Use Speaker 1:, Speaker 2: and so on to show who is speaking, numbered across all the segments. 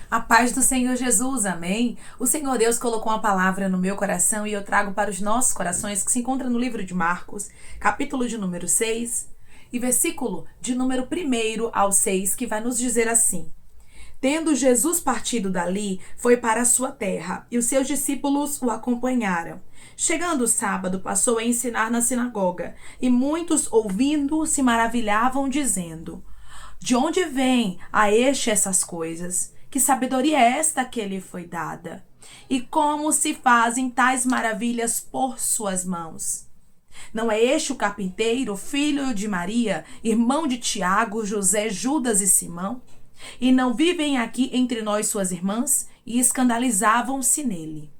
Speaker 1: A paz do Senhor Jesus, amém? O Senhor Deus colocou uma palavra no meu coração e eu trago para os nossos corações, que se encontra no livro de Marcos, capítulo de número 6 e versículo de número 1 ao 6, que vai nos dizer assim: Tendo Jesus partido dali, foi para a sua terra, e os seus discípulos o acompanharam. Chegando o sábado, passou a ensinar na sinagoga, e muitos, ouvindo, se maravilhavam, dizendo: De onde vem a este essas coisas? Que sabedoria é esta que lhe foi dada? E como se fazem tais maravilhas por suas mãos? Não é este o carpinteiro, filho de Maria, irmão de Tiago, José, Judas e Simão? E não vivem aqui entre nós suas irmãs? E escandalizavam-se nele.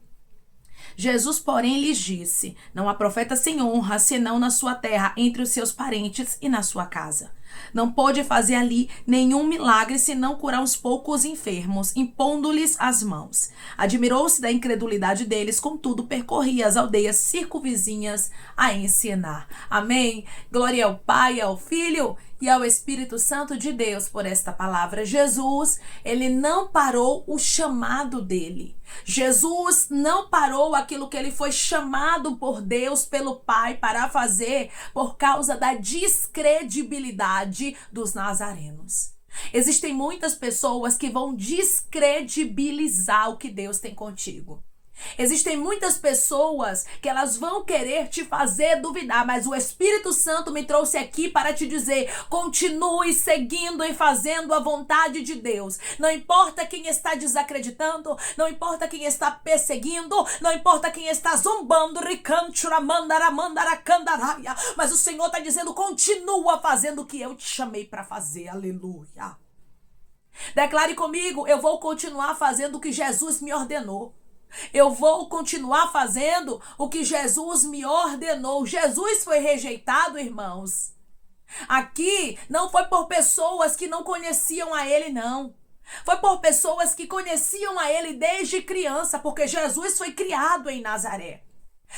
Speaker 1: Jesus, porém, lhes disse: Não há profeta sem honra, senão na sua terra, entre os seus parentes e na sua casa. Não pôde fazer ali nenhum milagre, senão curar uns poucos enfermos, impondo-lhes as mãos. Admirou-se da incredulidade deles, contudo, percorria as aldeias circunvizinhas a ensinar. Amém? Glória ao Pai, ao Filho e ao Espírito Santo de Deus por esta palavra. Jesus, ele não parou o chamado dele. Jesus não parou aquilo que ele foi chamado por Deus, pelo Pai, para fazer por causa da descredibilidade dos nazarenos. Existem muitas pessoas que vão descredibilizar o que Deus tem contigo. Existem muitas pessoas que elas vão querer te fazer duvidar, mas o Espírito Santo me trouxe aqui para te dizer: continue seguindo e fazendo a vontade de Deus. Não importa quem está desacreditando, não importa quem está perseguindo, não importa quem está zombando, mas o Senhor está dizendo: continua fazendo o que eu te chamei para fazer. Aleluia. Declare comigo: eu vou continuar fazendo o que Jesus me ordenou. Eu vou continuar fazendo o que Jesus me ordenou. Jesus foi rejeitado, irmãos. Aqui não foi por pessoas que não conheciam a ele, não. Foi por pessoas que conheciam a ele desde criança, porque Jesus foi criado em Nazaré.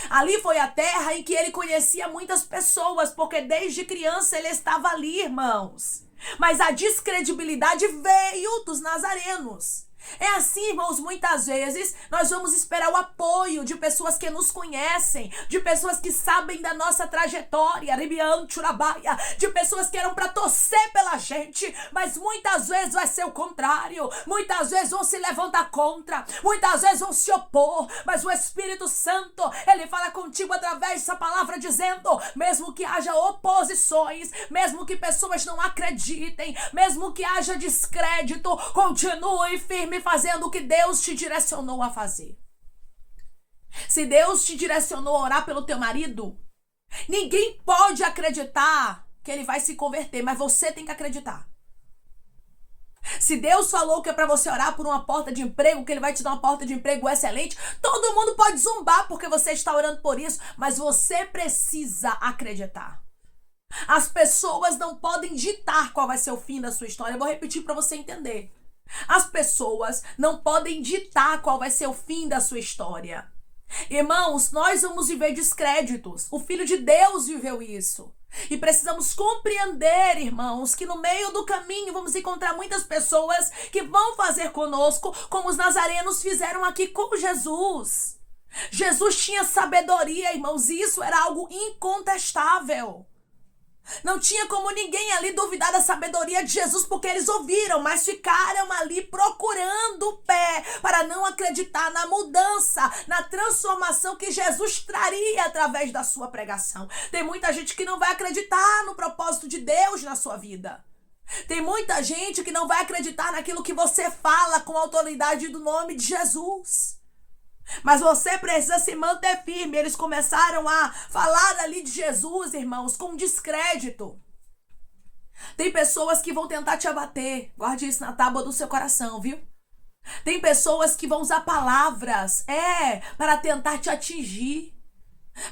Speaker 1: Ali foi a terra em que ele conhecia muitas pessoas, porque desde criança ele estava ali, irmãos. Mas a descredibilidade veio dos nazarenos. É assim, irmãos, muitas vezes nós vamos esperar o apoio de pessoas que nos conhecem, de pessoas que sabem da nossa trajetória, de pessoas que eram para torcer pela gente, mas muitas vezes vai ser o contrário. Muitas vezes vão se levantar contra, muitas vezes vão se opor, mas o Espírito Santo, ele fala contigo através dessa palavra dizendo: mesmo que haja oposições, mesmo que pessoas não acreditem, mesmo que haja descrédito, continue firme fazendo o que Deus te direcionou a fazer. Se Deus te direcionou a orar pelo teu marido, ninguém pode acreditar que ele vai se converter, mas você tem que acreditar. Se Deus falou que é para você orar por uma porta de emprego, que ele vai te dar uma porta de emprego excelente, todo mundo pode zombar porque você está orando por isso, mas você precisa acreditar. As pessoas não podem ditar qual vai ser o fim da sua história. Eu vou repetir para você entender. As pessoas não podem ditar qual vai ser o fim da sua história. Irmãos, nós vamos viver descréditos. O Filho de Deus viveu isso. E precisamos compreender, irmãos, que no meio do caminho vamos encontrar muitas pessoas que vão fazer conosco como os nazarenos fizeram aqui com Jesus. Jesus tinha sabedoria, irmãos, e isso era algo incontestável. Não tinha como ninguém ali duvidar da sabedoria de Jesus, porque eles ouviram, mas ficaram ali procurando o pé para não acreditar na mudança, na transformação que Jesus traria através da sua pregação. Tem muita gente que não vai acreditar no propósito de Deus na sua vida. Tem muita gente que não vai acreditar naquilo que você fala com a autoridade do nome de Jesus. Mas você precisa se manter firme. Eles começaram a falar ali de Jesus, irmãos, com descrédito. Tem pessoas que vão tentar te abater. Guarde isso na tábua do seu coração, viu? Tem pessoas que vão usar palavras, para tentar te atingir,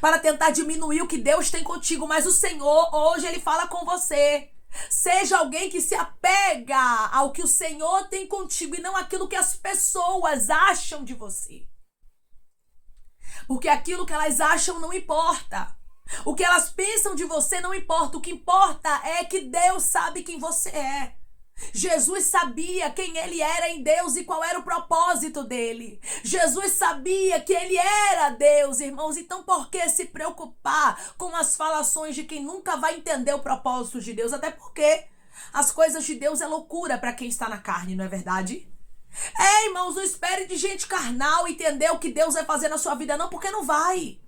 Speaker 1: para tentar diminuir o que Deus tem contigo. Mas o Senhor, hoje, ele fala com você. Seja alguém que se apega ao que o Senhor tem contigo e não aquilo que as pessoas acham de você. Porque aquilo que elas acham não importa. O que elas pensam de você não importa. O que importa é que Deus sabe quem você é. Jesus sabia quem ele era em Deus e qual era o propósito dele. Jesus sabia que ele era Deus, irmãos. Então, por que se preocupar com as falações de quem nunca vai entender o propósito de Deus? Até porque as coisas de Deus é loucura para quem está na carne, não é verdade? Irmãos, não espere de gente carnal entender o que Deus vai fazer na sua vida, não, porque não vai.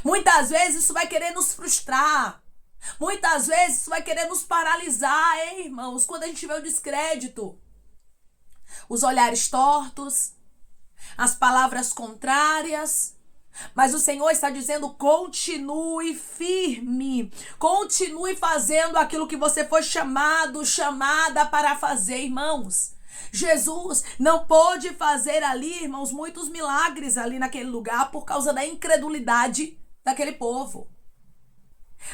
Speaker 1: Muitas vezes isso vai querer nos frustrar. Muitas vezes isso vai querer nos paralisar, irmãos, quando a gente vê o descrédito, os olhares tortos, as palavras contrárias. Mas o Senhor está dizendo: continue firme, continue fazendo aquilo que você foi chamada para fazer, irmãos. Jesus não pôde fazer ali, irmãos, muitos milagres ali naquele lugar por causa da incredulidade daquele povo.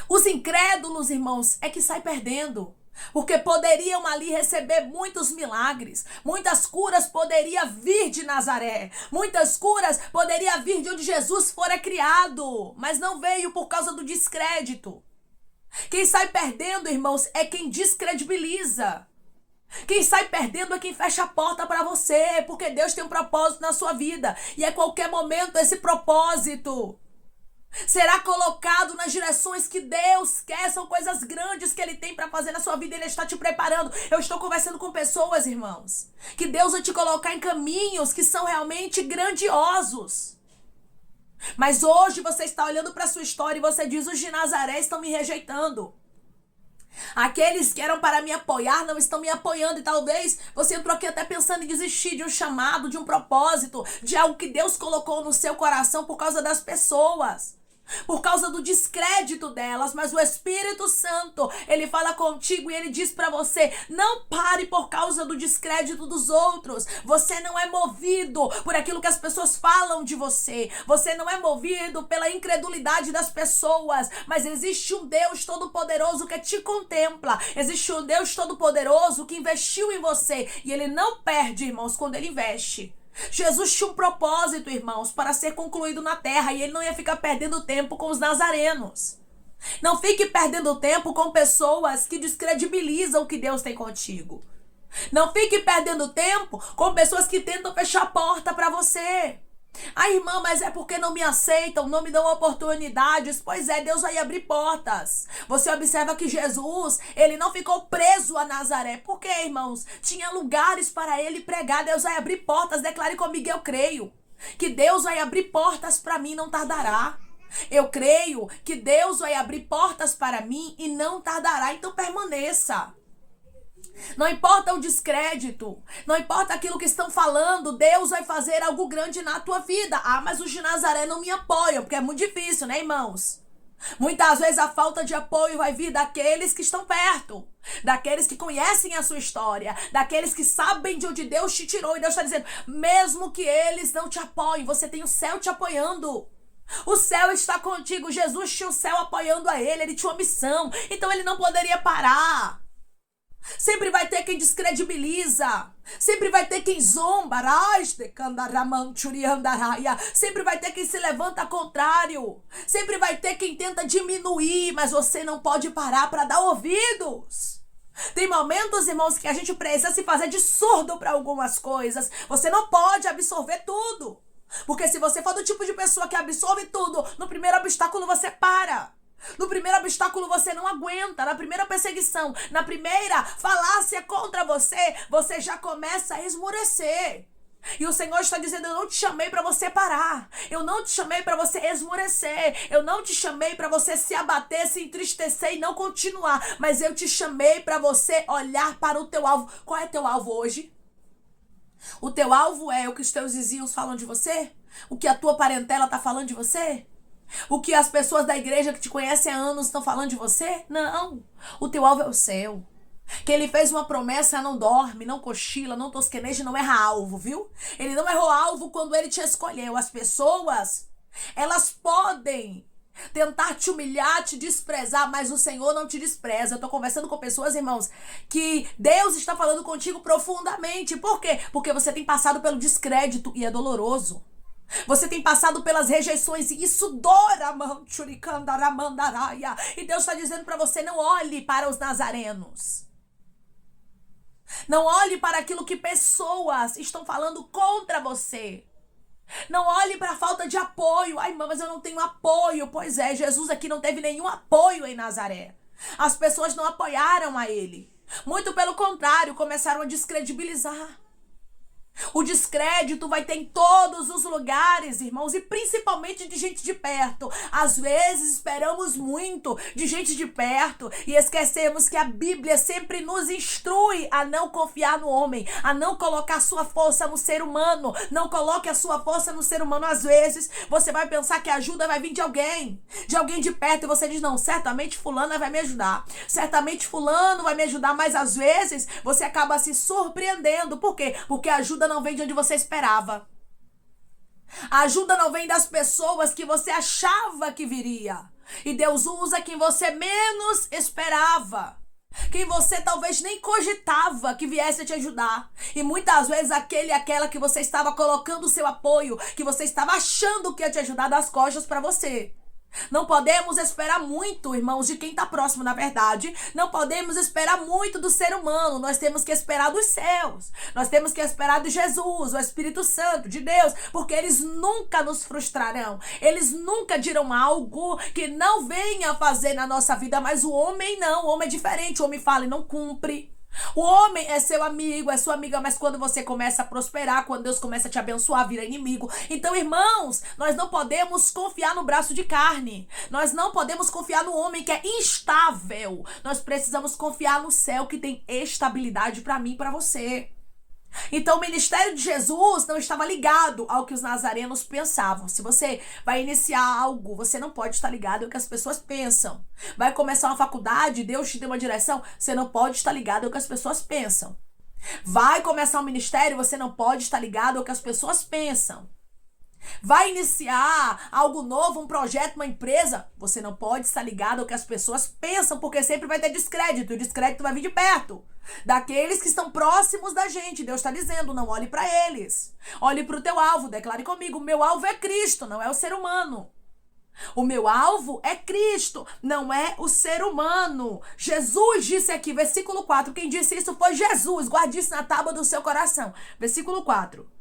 Speaker 1: Os incrédulos, irmãos, é que saem perdendo. Porque poderiam ali receber muitos milagres. Muitas curas poderiam vir de Nazaré. Muitas curas poderiam vir de onde Jesus fora criado. Mas não veio por causa do descrédito. Quem sai perdendo, irmãos, é quem descredibiliza. Quem sai perdendo é quem fecha a porta para você. Porque Deus tem um propósito na sua vida. E a qualquer momento esse propósito será colocado nas direções que Deus quer. São coisas grandes que Ele tem para fazer na sua vida. Ele está te preparando. Eu estou conversando com pessoas, irmãos, que Deus vai te colocar em caminhos que são realmente grandiosos. Mas hoje você está olhando para a sua história e você diz: os de Nazaré estão me rejeitando. Aqueles que eram para me apoiar não estão me apoiando. E talvez você entrou aqui até pensando em desistir de um chamado, de um propósito, de algo que Deus colocou no seu coração por causa das pessoas, por causa do descrédito delas. Mas o Espírito Santo, ele fala contigo e ele diz para você: não pare por causa do descrédito dos outros. Você não é movido por aquilo que as pessoas falam de você. Você não é movido pela incredulidade das pessoas. Mas existe um Deus Todo-Poderoso que te contempla. Existe um Deus Todo-Poderoso que investiu em você. E ele não perde, irmãos, quando ele investe. Jesus tinha um propósito, irmãos, para ser concluído na terra, e ele não ia ficar perdendo tempo com os nazarenos. Não fique perdendo tempo com pessoas que descredibilizam o que Deus tem contigo. Não fique perdendo tempo com pessoas que tentam fechar a porta para você. Irmã, mas é porque não me aceitam, não me dão oportunidades. Pois é, Deus vai abrir portas. Você observa que Jesus, ele não ficou preso a Nazaré. Por quê, irmãos? Tinha lugares para ele pregar. Deus vai abrir portas. Declare comigo: eu creio que Deus vai abrir portas para mim, não tardará. Eu creio que Deus vai abrir portas para mim e não tardará. Então permaneça. Não importa o descrédito, não importa aquilo que estão falando, Deus vai fazer algo grande na tua vida. Mas os de Nazaré não me apoiam, porque é muito difícil, né, irmãos? Muitas vezes a falta de apoio vai vir daqueles que estão perto, daqueles que conhecem a sua história, daqueles que sabem de onde Deus te tirou. E Deus está dizendo: mesmo que eles não te apoiem, você tem o céu te apoiando. O céu está contigo. Jesus tinha o céu apoiando a ele, ele tinha uma missão, então ele não poderia parar. Sempre vai ter quem descredibiliza. Sempre vai ter quem zomba. Sempre vai ter quem se levanta ao contrário. Sempre vai ter quem tenta diminuir. Mas você não pode parar para dar ouvidos. Tem momentos, irmãos, que a gente precisa se fazer de surdo para algumas coisas. Você não pode absorver tudo. Porque se você for do tipo de pessoa que absorve tudo, no primeiro obstáculo você para. No primeiro obstáculo você não aguenta. Na primeira perseguição, na primeira falácia contra você, você já começa a esmorecer. E o Senhor está dizendo: eu não te chamei para você parar. Eu não te chamei para você esmorecer. Eu não te chamei para você se abater, se entristecer e não continuar. Mas eu te chamei para você olhar para o teu alvo. Qual é teu alvo hoje? O teu alvo é o que os teus vizinhos falam de você? O que a tua parentela está falando de você? O que as pessoas da igreja que te conhecem há anos estão falando de você? Não. O teu alvo é o céu. Que ele fez uma promessa: não dorme, não cochila, não tosqueneja, não erra alvo, viu? Ele não errou alvo quando ele te escolheu. As pessoas, elas podem tentar te humilhar, te desprezar, mas o Senhor não te despreza. Eu tô conversando com pessoas, irmãos, que Deus está falando contigo profundamente. Por quê? Porque você tem passado pelo descrédito e é doloroso. Você tem passado pelas rejeições e isso dora. E Deus está dizendo para você: não olhe para os nazarenos. Não olhe para aquilo que pessoas estão falando contra você. Não olhe para a falta de apoio. Ai, mas eu não tenho apoio. Pois é, Jesus aqui não teve nenhum apoio em Nazaré. As pessoas não apoiaram a ele. Muito pelo contrário, começaram a descredibilizar. O descrédito vai ter em todos os lugares, irmãos, e principalmente de gente de perto. Às vezes esperamos muito de gente de perto e esquecemos que a Bíblia sempre nos instrui a não confiar no homem, a não colocar sua força no ser humano. Não coloque a sua força no ser humano. Às vezes você vai pensar que a ajuda vai vir de alguém de perto, e você diz, não, certamente fulana vai me ajudar, certamente fulano vai me ajudar, mas às vezes você acaba se surpreendendo. Por quê? Porque a ajuda não vem de onde você esperava. A ajuda não vem das pessoas que você achava que viria. E Deus usa quem você menos esperava. Quem você talvez nem cogitava que viesse a te ajudar. E muitas vezes aquele e aquela que você estava colocando o seu apoio, que você estava achando que ia te ajudar, das costas para você. Não podemos esperar muito, irmãos, de quem está próximo, na verdade. Não podemos esperar muito do ser humano. Nós temos que esperar dos céus. Nós temos que esperar de Jesus, o Espírito Santo, de Deus, porque eles nunca nos frustrarão. Eles nunca dirão algo que não venha fazer na nossa vida, mas o homem não. O homem é diferente. O homem fala e não cumpre. O homem é seu amigo, é sua amiga, mas quando você começa a prosperar, quando Deus começa a te abençoar, vira inimigo. Então, irmãos, nós não podemos confiar no braço de carne. Nós não podemos confiar no homem que é instável. Nós precisamos confiar no céu que tem estabilidade para mim e para você. Então o ministério de Jesus não estava ligado ao que os nazarenos pensavam. Se você vai iniciar algo, você não pode estar ligado ao que as pessoas pensam. Vai começar uma faculdade, Deus te deu uma direção, você não pode estar ligado ao que as pessoas pensam. Vai começar um ministério, você não pode estar ligado ao que as pessoas pensam. Vai iniciar algo novo, um projeto, uma empresa, você não pode estar ligado ao que as pessoas pensam, porque sempre vai ter descrédito, e o descrédito vai vir de perto, daqueles que estão próximos da gente. Deus está dizendo, não olhe para eles, olhe para o teu alvo. Declare comigo, o meu alvo é Cristo, não é o ser humano. O meu alvo é Cristo, não é o ser humano. Jesus disse aqui, versículo 4, quem disse isso foi Jesus, guarde isso na tábua do seu coração. Versículo 4.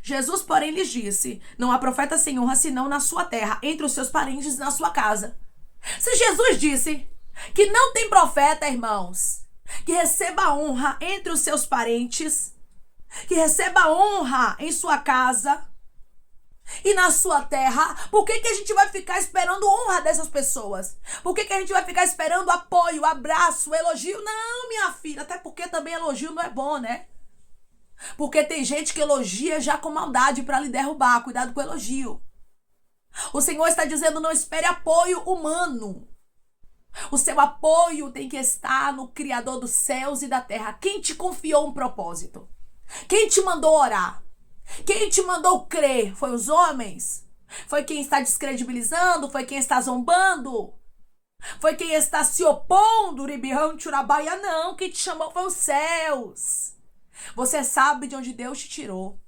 Speaker 1: Jesus, porém, lhes disse, não há profeta sem honra senão na sua terra, entre os seus parentes e na sua casa. Se Jesus disse que não tem profeta, irmãos, que receba honra entre os seus parentes, que receba honra em sua casa e na sua terra, por que a gente vai ficar esperando honra dessas pessoas? Por que a gente vai ficar esperando apoio, abraço, elogio? Não, minha filha, até porque também elogio não é bom, né? Porque tem gente que elogia já com maldade para lhe derrubar. Cuidado com o elogio. O Senhor está dizendo, não espere apoio humano. O seu apoio tem que estar no Criador dos céus e da terra. Quem te confiou um propósito? Quem te mandou orar? Quem te mandou crer? Foi os homens? Foi quem está descredibilizando? Foi quem está zombando? Foi quem está se opondo? Ribião, Tchurabaia? Não, quem te chamou foi os céus. Você sabe de onde Deus te tirou.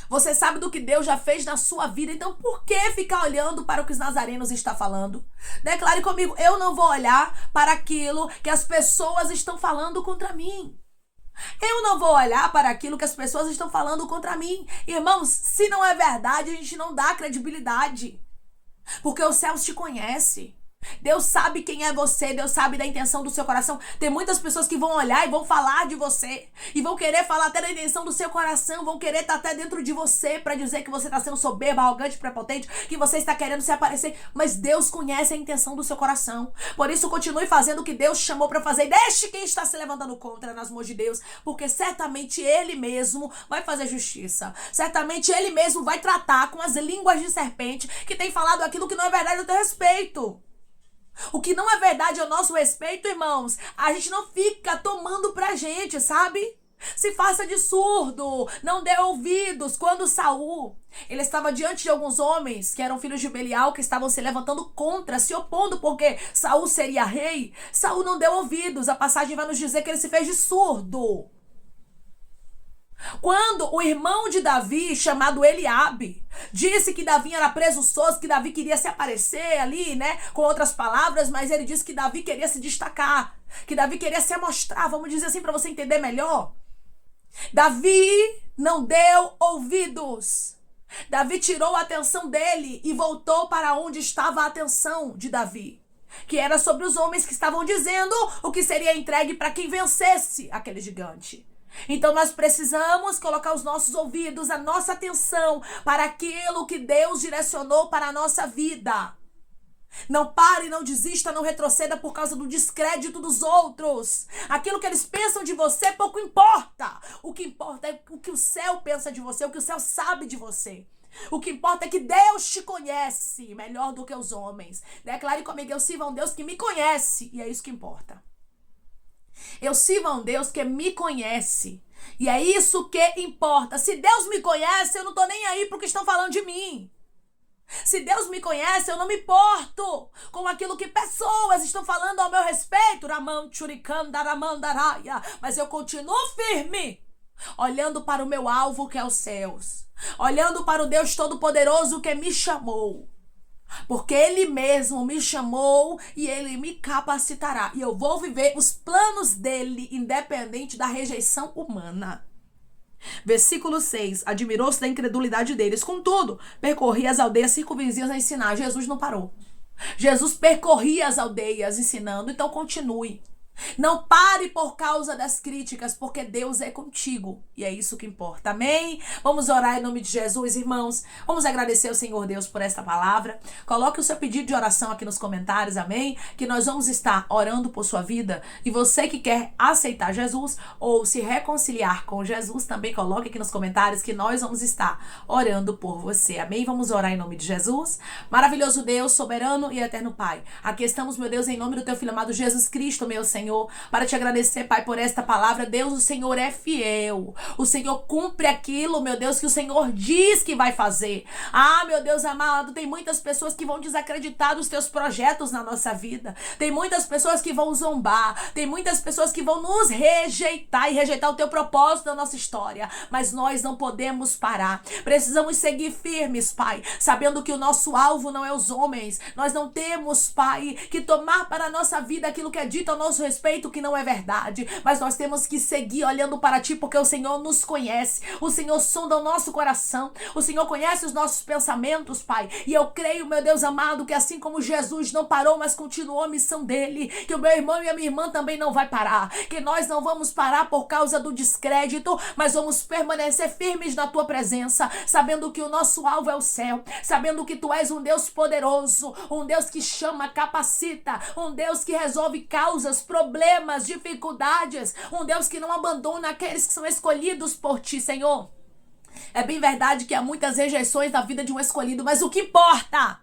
Speaker 1: Você sabe do que Deus já fez na sua vida. Então por que ficar olhando para o que os nazarenos estão falando? Declare comigo, eu não vou olhar para aquilo que as pessoas estão falando contra mim. Eu não vou olhar para aquilo que as pessoas estão falando contra mim. Irmãos, se não é verdade, a gente não dá credibilidade. Porque os céus te conhecem. Deus sabe quem é você, Deus sabe da intenção do seu coração. Tem muitas pessoas que vão olhar e vão falar de você e vão querer falar até da intenção do seu coração, vão querer estar até dentro de você para dizer que você está sendo soberbo, arrogante, prepotente, que você está querendo se aparecer, mas Deus conhece a intenção do seu coração. Por isso continue fazendo o que Deus te chamou para fazer e deixe quem está se levantando contra nas mãos de Deus, porque certamente Ele mesmo vai fazer justiça, certamente Ele mesmo vai tratar com as línguas de serpente que tem falado aquilo que não é verdade a teu respeito. O que não é verdade ao nosso respeito, irmãos, a gente não fica tomando pra gente, sabe? Se faça de surdo, não dê ouvidos. Quando Saul, ele estava diante de alguns homens que eram filhos de Belial, que estavam se levantando contra, se opondo, porque Saul seria rei, Saul não deu ouvidos. A passagem vai nos dizer que ele se fez de surdo. Quando o irmão de Davi, chamado Eliabe, disse que Davi era presunçoso, que Davi queria se aparecer ali, né, com outras palavras, mas ele disse que Davi queria se destacar, que Davi queria se mostrar, vamos dizer assim para você entender melhor. Davi não deu ouvidos. Davi tirou a atenção dele e voltou para onde estava a atenção de Davi, que era sobre os homens que estavam dizendo o que seria entregue para quem vencesse aquele gigante. Então nós precisamos colocar os nossos ouvidos, a nossa atenção para aquilo que Deus direcionou para a nossa vida. Não pare, não desista, não retroceda por causa do descrédito dos outros. Aquilo que eles pensam de você pouco importa. O que importa é o que o céu pensa de você, o que o céu sabe de você. O que importa é que Deus te conhece melhor do que os homens. Declare comigo: eu sirvo a um Deus que me conhece, e é isso que importa. Eu sirvo a um Deus que me conhece, e é isso que importa. Se Deus me conhece, eu não tô nem aí pro que estão falando de mim. Se Deus me conhece, eu não me importo com aquilo que pessoas estão falando ao meu respeito. Mas eu continuo firme, olhando para o meu alvo, que é os céus, olhando para o Deus Todo-Poderoso que me chamou. Porque Ele mesmo me chamou e Ele me capacitará. E eu vou viver os planos dEle, independente da rejeição humana. Versículo 6. Admirou-se da incredulidade deles. Contudo, percorria as aldeias circunvizinhas a ensinar. Jesus não parou. Jesus percorria as aldeias ensinando. Então continue. Não pare por causa das críticas, porque Deus é contigo. E é isso que importa. Amém? Vamos orar em nome de Jesus, irmãos. Vamos agradecer ao Senhor Deus por esta palavra. Coloque o seu pedido de oração aqui nos comentários, amém? Que nós vamos estar orando por sua vida. E você que quer aceitar Jesus ou se reconciliar com Jesus, também coloque aqui nos comentários que nós vamos estar orando por você. Amém? Vamos orar em nome de Jesus. Maravilhoso Deus, soberano e eterno Pai. Aqui estamos, meu Deus, em nome do teu Filho amado Jesus Cristo, meu Senhor, para te agradecer, Pai, por esta palavra. Deus, o Senhor é fiel. O Senhor cumpre aquilo, meu Deus, que o Senhor diz que vai fazer. Ah, meu Deus amado, tem muitas pessoas que vão desacreditar dos teus projetos na nossa vida. Tem muitas pessoas que vão zombar. Tem muitas pessoas que vão nos rejeitar e rejeitar o teu propósito na nossa história. Mas nós não podemos parar. Precisamos seguir firmes, Pai, sabendo que o nosso alvo não é os homens. Nós não temos, Pai, que tomar para a nossa vida aquilo que é dito ao nosso respeito, que não é verdade, mas nós temos que seguir olhando para ti, porque o Senhor nos conhece, o Senhor sonda o nosso coração, o Senhor conhece os nossos pensamentos, Pai, e eu creio, meu Deus amado, que assim como Jesus não parou, mas continuou a missão dele, que o meu irmão e a minha irmã também não vai parar, que nós não vamos parar por causa do descrédito, mas vamos permanecer firmes na tua presença, sabendo que o nosso alvo é o céu, sabendo que tu és um Deus poderoso, um Deus que chama, capacita, um Deus que resolve causas, problemas, dificuldades, um Deus que não abandona aqueles que são escolhidos por ti, Senhor. É bem verdade que há muitas rejeições na vida de um escolhido, mas o que importa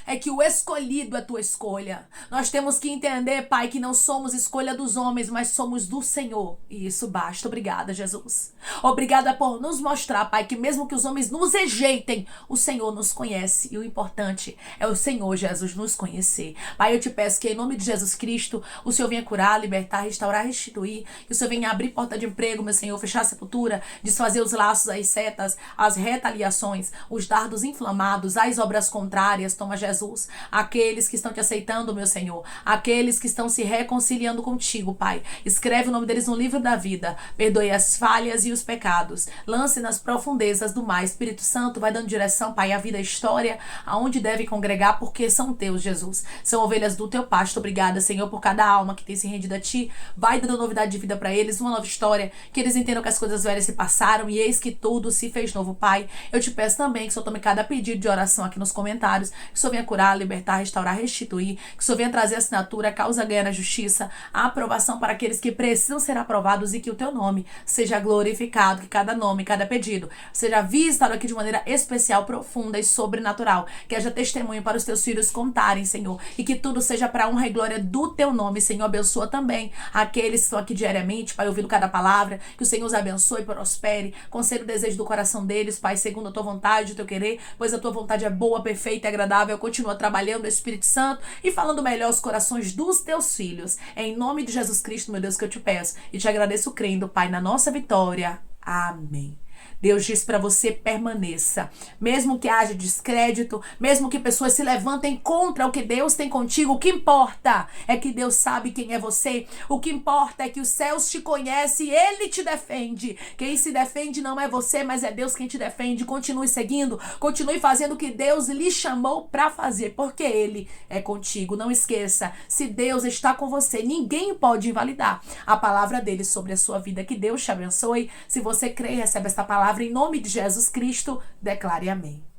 Speaker 1: é que o escolhido é tua escolha. Nós temos que entender, Pai, que não somos escolha dos homens, mas somos do Senhor. E isso basta. Obrigada, Jesus. Obrigada por nos mostrar, Pai, que mesmo que os homens nos rejeitem, o Senhor nos conhece. E o importante é o Senhor Jesus nos conhecer. Pai, eu te peço que em nome de Jesus Cristo, o Senhor venha curar, libertar, restaurar, restituir. Que o Senhor venha abrir porta de emprego, meu Senhor, fechar a sepultura, desfazer os laços, as setas, as retaliações, os dardos inflamados, as obras contrárias. Toma, Jesus, aqueles que estão te aceitando, meu Senhor, aqueles que estão se reconciliando contigo, Pai, escreve o nome deles no livro da vida, perdoe as falhas e os pecados, lance nas profundezas do mar. Espírito Santo, vai dando direção, Pai, à vida, à história, aonde deve congregar, porque são teus, Jesus, são ovelhas do teu pasto. Obrigada, Senhor, por cada alma que tem se rendido a ti, vai dando novidade de vida para eles, uma nova história, que eles entendam que as coisas velhas se passaram e eis que tudo se fez novo, Pai. Eu te peço também que o Senhor tome cada pedido de oração aqui nos comentários, que o Senhor venha curar, libertar, restaurar, restituir, que o Senhor venha trazer assinatura, a causa ganha na justiça, a aprovação para aqueles que precisam ser aprovados e que o teu nome seja glorificado, que cada nome, cada pedido seja visitado aqui de maneira especial, profunda e sobrenatural, que haja testemunho para os teus filhos contarem, Senhor, e que tudo seja para a honra e glória do teu nome, Senhor. Abençoa também aqueles que estão aqui diariamente, Pai, ouvindo cada palavra, que o Senhor os abençoe e prospere, conceda o desejo do coração deles, Pai, segundo a tua vontade, o teu querer, pois a tua vontade é boa, perfeita e agradável. Continua trabalhando, Espírito Santo, e falando melhor os corações dos teus filhos. É em nome de Jesus Cristo, meu Deus, que eu te peço e te agradeço crendo, Pai, na nossa vitória. Amém. Deus diz para você: permaneça. Mesmo que haja descrédito, mesmo que pessoas se levantem contra o que Deus tem contigo, o que importa é que Deus sabe quem é você. O que importa é que os céus te conhecem e Ele te defende. Quem se defende não é você, mas é Deus quem te defende. Continue seguindo, continue fazendo o que Deus lhe chamou para fazer, porque Ele é contigo. Não esqueça, se Deus está com você, ninguém pode invalidar a palavra dele sobre a sua vida. Que Deus te abençoe. Se você crê e recebe esta palavra em nome de Jesus Cristo, declare amém.